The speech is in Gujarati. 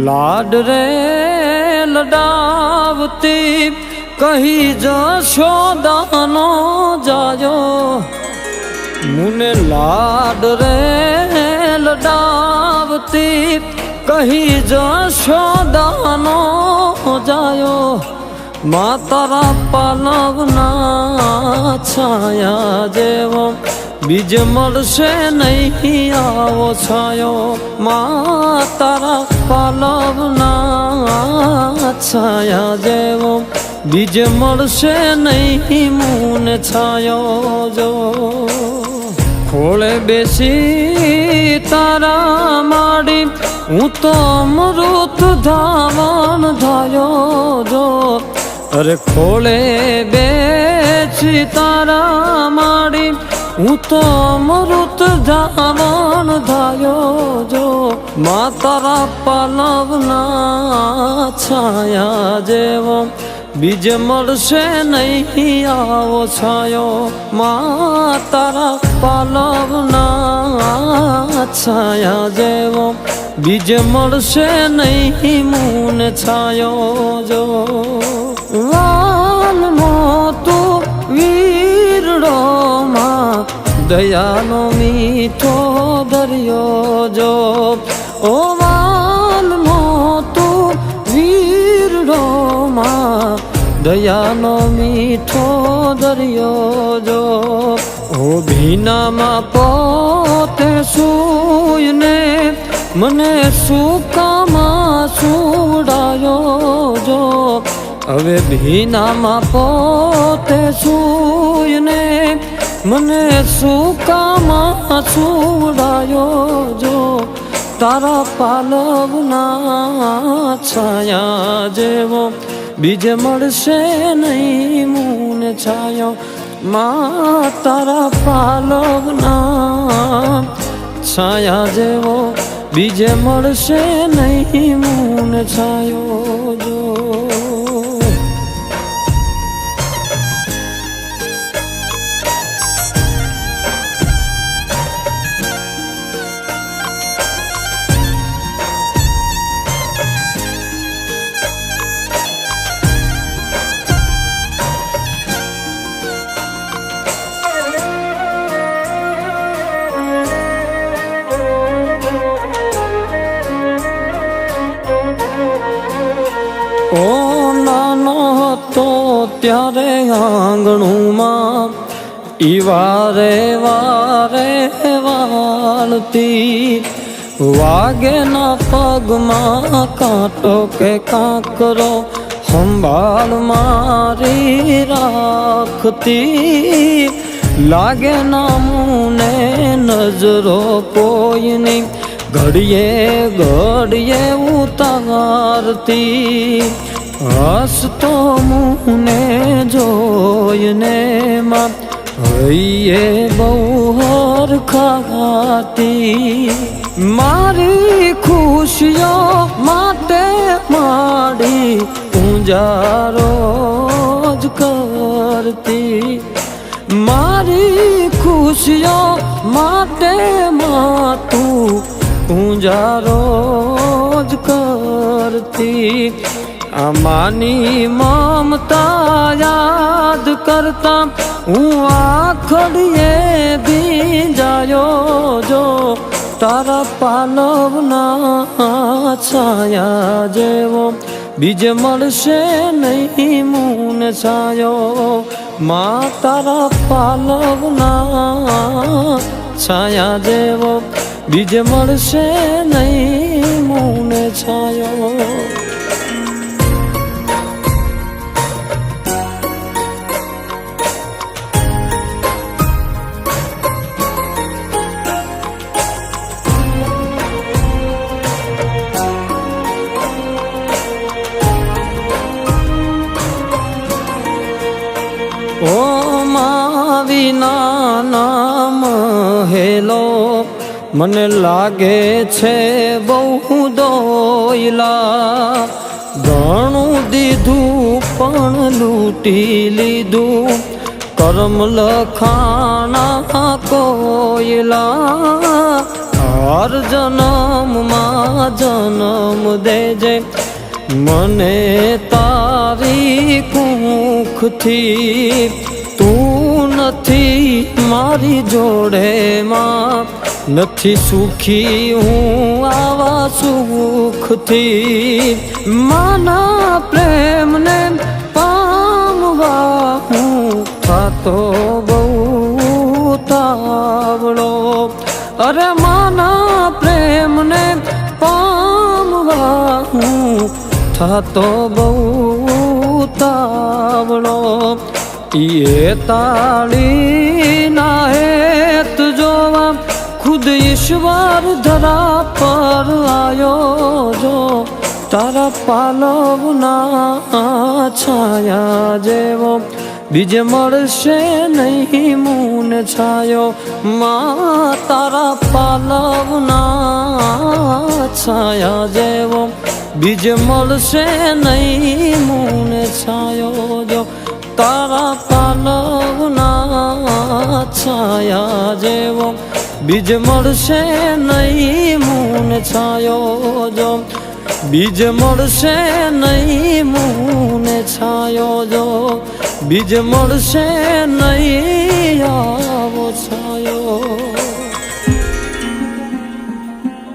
લાડ રે લડાવતી કહી જશોદાનો જાયો મુને લાડ રે લડાવતી કહી જશોદાનો જાયો મા તારા પાલવના છાયા જેવો બીજ મળશે નહીં આવો છાયો મા તારા પાલવના છાયા જેવો બીજ મળશે નહીં મુને છાયો જો ખોળે બેસી તારા માડી હું તો અમૃત ધાવણ ધાયો જો અરે ખોળે બેસી તારા માડી હું તો અમૃત ધાવણ ધાયો જો મા તારા પાલવના છાયા જેવો બીજ મળશે નહીં આવો છાયો મા તારા પાલવના છાયા જેવો બીજ મળશે નહીં મુને છાયો જો વાલમો તું વીરડો માં દયાનો મીઠો દરિયો જો ઓ વાલમો તું વીરડો માં દયાનો મીઠો દરિયો જો ઓ ભીનામાં પોતે સૂયને મને સુકામાં સુડાયો જો હવે ભીનામાં પોતે સૂયને મને સુકામાં સુડાયો જો તારા પાલવના છાયા જેવો બીજ મળશે નહીં મુને છાયો મા તારા પાલવના છાયા જેવો બીજ મળશે નહીં મુને છાયો જો ઓ નાનો હતો ત્યારે આંગણુમાં ઈ વારે વારે વાળતી વાગે ના પગમાં કાંટો કે કાંકરો સંભાળ મારી રાખતી લાગે ના મુને નજરો કોઈની ઘડીએ ઘડીએ ઉતારતી હસતો મુને જોઈને માં હૈયે બહુ હરખાતી મારી ખુશીઓ માટે માડી પૂંજારો જ કરતી મારી ખુશીઓ માટે માં તું પૂંજારો જ કરતી આમાની મમતા યાદ કરતા હું આખડીએ ભીંજાયો જો તારા પાલવના છાયા જેવો બીજ મળશે નહીં મુને છાયો મા તારા પાલવના છાયા જેવો બીજ મળશે નહીં મુને છાયો ઓ મા વિના નામ હેલો મને લાગે છે બહુ દોયલા ઘણું દીધું પણ લૂંટી લીધું કરમ લખાણા કોયલા હર જન્મમાં જન્મ દેજે મને તારી કુખથી તું નથી મારી જોડે માં નથી સુખી હું આવા સુખથી માના પ્રેમને પામવા હું થાતો બહુ તાવડો અરે માના પ્રેમને પામવા હું થાતો બહુ તાવડો એ તાળી ના હેત જોવા ખુદ ઈશ્વર ધરા પર આયો જો તારા પાલવના છાયા જેવો બીજે મળશે નહીં મૂન છાયો માં તારા પાલવના છાયા જેવો બીજે મળશે નહીં મૂન છાયો જો તારા પાલવના છાયા જેવો બીજ મળશે નહીં મૂન છાયો જો બીજ મળશે નહીં મૂન છાયો જો બીજ મળશે નહીં